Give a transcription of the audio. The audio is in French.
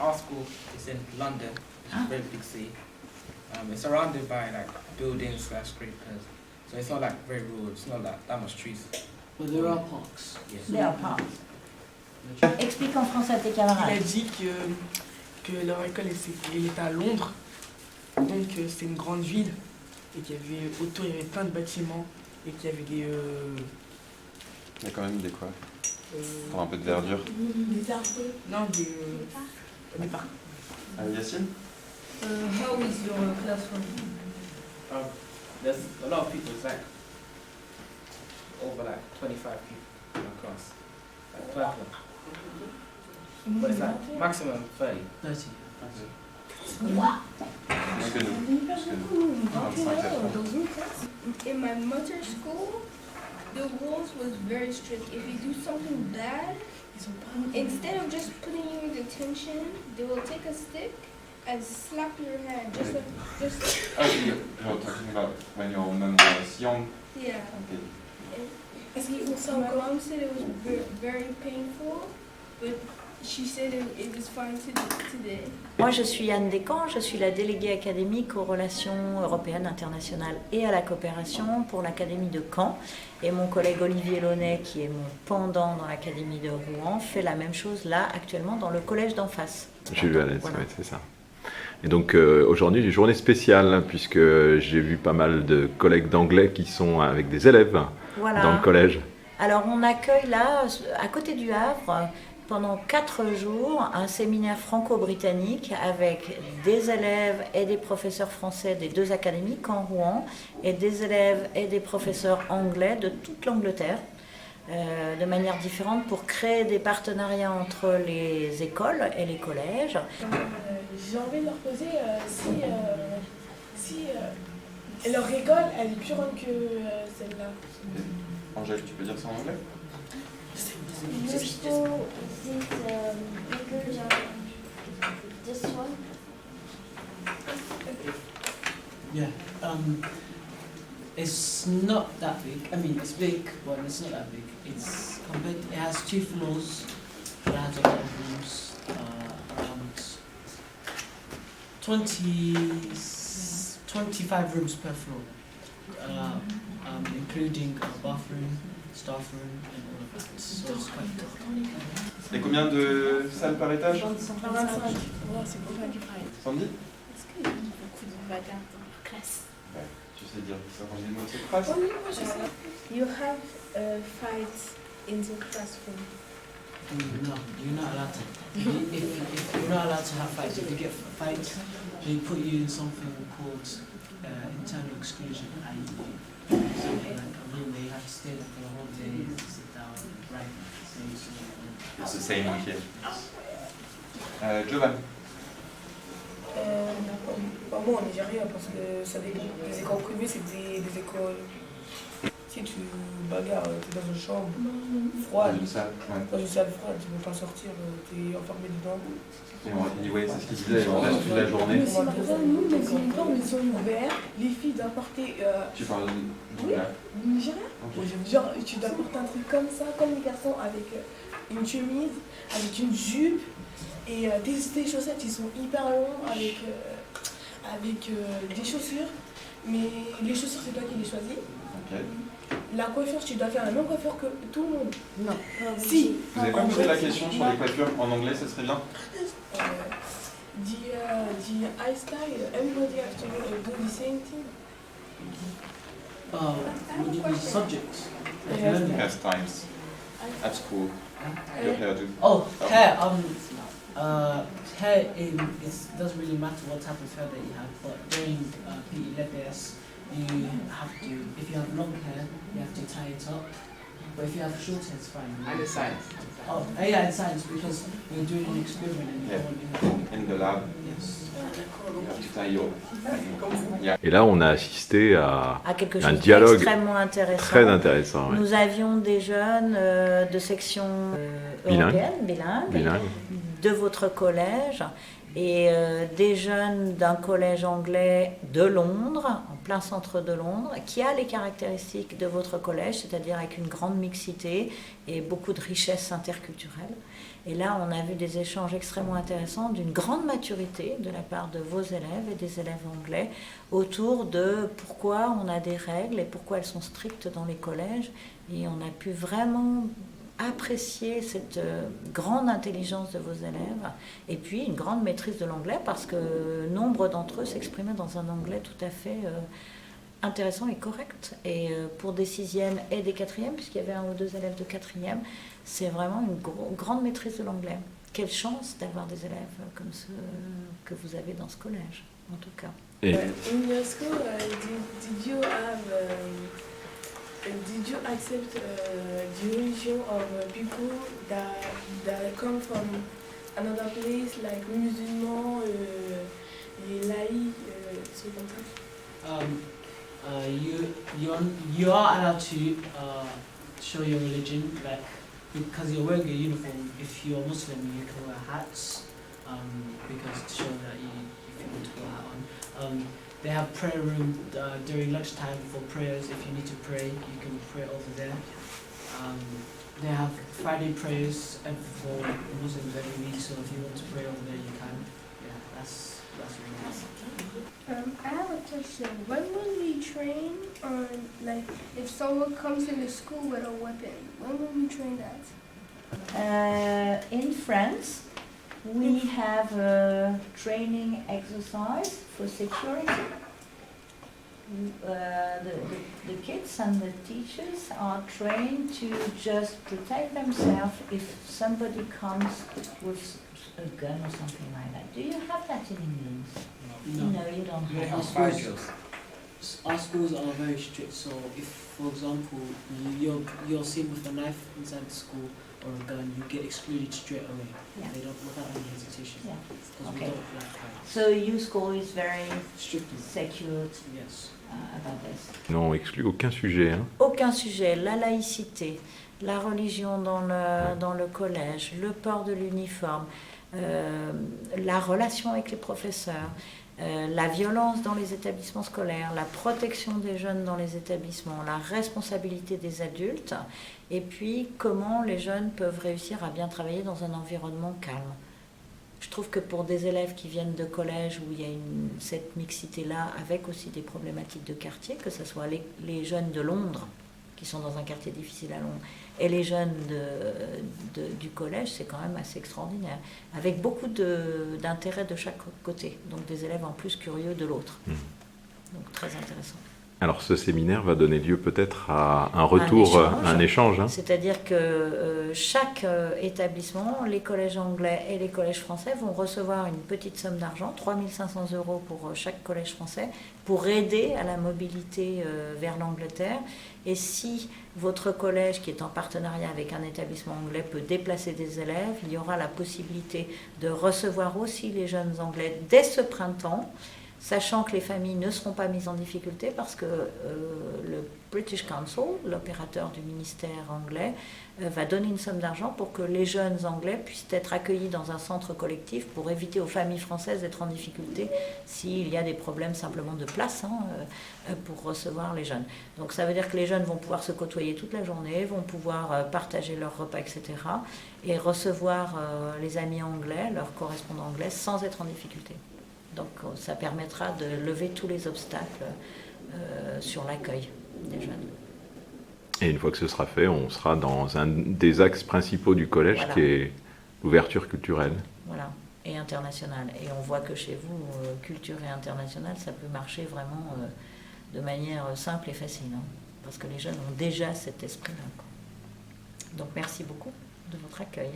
our school is in London, it's a very big city. It's surrounded by like buildings, skyscrapers, so it's not like very rural. It's not that much trees. But there are parks. Yes. There are parks. Explique en français à tes camarades. Il a dit que leur école elle était à Londres, donc c'est une grande ville et qu'il y avait autour il y avait plein de bâtiments et qu'il y avait des. Il y a quand même des quoi pour un peu de verdure. Des arbres. Non, des parcs. Yacine? How is your classroom? There's a lot of people. It's like over like 25 people in a class, like 12 of them. But it's like maximum 30. 30. Plus que nous. Plus que nous. 25 In my mother school, the rules was very strict. If you do something bad, instead of just putting you in detention, they will take a stick and slap your hand. Just. Oh, you're talking about when your mum was young? Yeah. Okay. My mom said it was very painful, but she said it was fine today. Moi, je suis Anne Descamps, je suis la déléguée académique aux relations européennes, internationales et à la coopération pour l'Académie de Caen. Et mon collègue Olivier Launay, qui est mon pendant dans l'Académie de Rouen, fait la même chose là, actuellement, dans le collège d'en face. Jules Vallès, Voilà. ouais, c'est ça. Et donc aujourd'hui, j'ai une journée spéciale, puisque j'ai vu pas mal de collègues d'anglais qui sont avec des élèves Voilà. dans le collège. Alors, on accueille là, à côté du Havre, pendant 4 jours, un séminaire franco-britannique avec des élèves et des professeurs français des 2 académies, Caen, Rouen, et des élèves et des professeurs anglais de toute l'Angleterre, de manière différente pour créer des partenariats entre les écoles et les collèges. J'ai envie de leur poser si leur école elle est plus grande que celle-là. Angèle, tu peux dire ça en anglais? Your school is bigger than this one? Yeah. It's not that big. I mean, it's big, but it's not that big. It's compared. It has 2 floors. It has a lot of rooms. Around 25 rooms per floor, including a bathroom, staff room, and all of that. So it's quite big. Et combien de salles par étage? 25. Oh, c'est beaucoup de travail. Sandy? Est-ce qu'il y a beaucoup de bagarres dans leur classe? Ouais, tu sais dire ça quand j'ai une moitié de phrase? Oui, moi je sais. You have fights in the classroom. No, you're not allowed to. If you're not allowed to have fights, if you get fights, they put you in something called internal exclusion, i.e. something like a room where you have to stay there for the whole day, sit down, write, It's the same here. Jovan? Pas moi en Nigeria parce que ça dépend. Les écoles privées c'est des écoles. Si tu bagarres, t'es dans une chambre froide, Dans une salle, ouais. dans une salle froide, tu peux pas sortir, t'es enfermé dedans. Et ouais, c'est ce qu'il disait, on reste toute la journée. Mais si par exemple nous les uniformes ils sont ouverts, les filles doivent porter. Tu parles Oui, du Nigeria. Ok. Genre tu dois porter un truc comme ça, comme les garçons avec une chemise, avec une jupe et tes chaussettes ils sont hyper longs avec des chaussures, mais les chaussures c'est toi qui les choisis. Ok. La coiffure, tu dois faire la même coiffure que tout le monde. Non. Si. Vous avez compris la question sur les coiffures en anglais, ça serait bien? The hairstyle, everybody has to do the same thing. what do you mean, subjects? Like Yes. learning? Pastimes at school. Your hairdo. Oh, hair. Hair doesn't really matter what type of hair that you have, but during PE LBS, you have to. If you have long hair, you have to tie it up. But if you have short hair, it's fine. And the science. Oh, yeah, in science because we're doing an experiment and Yeah. you want In the lab, yes. you have to tie your yeah. Et là, on a assisté à quelque un chose dialogue d'extrêmement intéressant. très intéressant. Ouais. Nous avions des jeunes de section européenne, bilingue, de votre collège, et des jeunes d'un collège anglais de Londres, en plein centre de Londres, qui a les caractéristiques de votre collège, c'est-à-dire avec une grande mixité et beaucoup de richesse interculturelle. Et là, on a vu des échanges extrêmement intéressants, d'une grande maturité de la part de vos élèves et des élèves anglais autour de pourquoi on a des règles et pourquoi elles sont strictes dans les collèges. Et on a pu vraiment apprécier cette grande intelligence de vos élèves et puis une grande maîtrise de l'anglais parce que nombre d'entre eux s'exprimaient dans un anglais tout à fait intéressant et correct. Et pour des 6e et des 4e, puisqu'il y avait 1 ou 2 élèves de 4e, c'est vraiment une grande maîtrise de l'anglais. Quelle chance d'avoir des élèves comme ceux que vous avez dans ce collège, en tout cas. Et In your school, did you accept the religion of people that come from another place, like musulmans, les laïcs, trucs comme ça? You are allowed to show your religion, like because you're wearing a uniform. If you're Muslim, you can wear hats, because to show that if you want to put a hat on. They have prayer room during lunchtime for prayers. If you need to pray, you can pray over there. They have Friday prayers for Muslims every week, so if you want to pray over there, you can. Yeah, that's really nice. I have a question. When will we train on, like, if someone comes into school with a weapon, when will we train that? In France, we have a training exercise for security. The kids and the teachers are trained to just protect themselves if somebody comes with a gun or something like that. Do you have that in England? No, you don't We have have that. fire drills. Our schools are very strict, so if, for example, you're seen with a knife inside the school or a gun, you get excluded straight away. Yeah. They don't, without any hesitation. Yeah. Because Okay. we don't like crime. So your school is very Strictly. secured Yes. about this. non, on exclut aucun sujet. Hein. Aucun sujet, la laïcité, la religion dans le collège, le port de l'uniforme, la relation avec les professeurs, la violence dans les établissements scolaires, la protection des jeunes dans les établissements, la responsabilité des adultes, et puis comment les jeunes peuvent réussir à bien travailler dans un environnement calme. Je trouve que pour des élèves qui viennent de collèges où il y a cette mixité-là, avec aussi des problématiques de quartier, que ce soit les jeunes de Londres, qui sont dans un quartier difficile à Londres, et les jeunes du collège, c'est quand même assez extraordinaire, avec beaucoup d'intérêt de chaque côté, donc des élèves en plus curieux de l'autre. Donc très intéressant. Alors ce séminaire va donner lieu peut-être à un retour, un échange. Hein. C'est-à-dire que chaque établissement, les collèges anglais et les collèges français vont recevoir une petite somme d'argent, 3 500 € pour chaque collège français, pour aider à la mobilité vers l'Angleterre. Et si votre collège, qui est en partenariat avec un établissement anglais, peut déplacer des élèves, il y aura la possibilité de recevoir aussi les jeunes anglais dès ce printemps, sachant que les familles ne seront pas mises en difficulté parce que le British Council, l'opérateur du ministère anglais, va donner une somme d'argent pour que les jeunes anglais puissent être accueillis dans un centre collectif pour éviter aux familles françaises d'être en difficulté s'il y a des problèmes simplement de place pour recevoir les jeunes. Donc ça veut dire que les jeunes vont pouvoir se côtoyer toute la journée, vont pouvoir partager leurs repas, etc. et recevoir les amis anglais, leurs correspondants anglais, sans être en difficulté. Donc ça permettra de lever tous les obstacles sur l'accueil des jeunes. Et une fois que ce sera fait, on sera dans un des axes principaux du collège, Voilà. qui est l'ouverture culturelle. Voilà, et internationale. Et on voit que chez vous, culture et internationale, ça peut marcher vraiment de manière simple et facile, hein, parce que les jeunes ont déjà cet esprit-là, quoi. Donc merci beaucoup de votre accueil.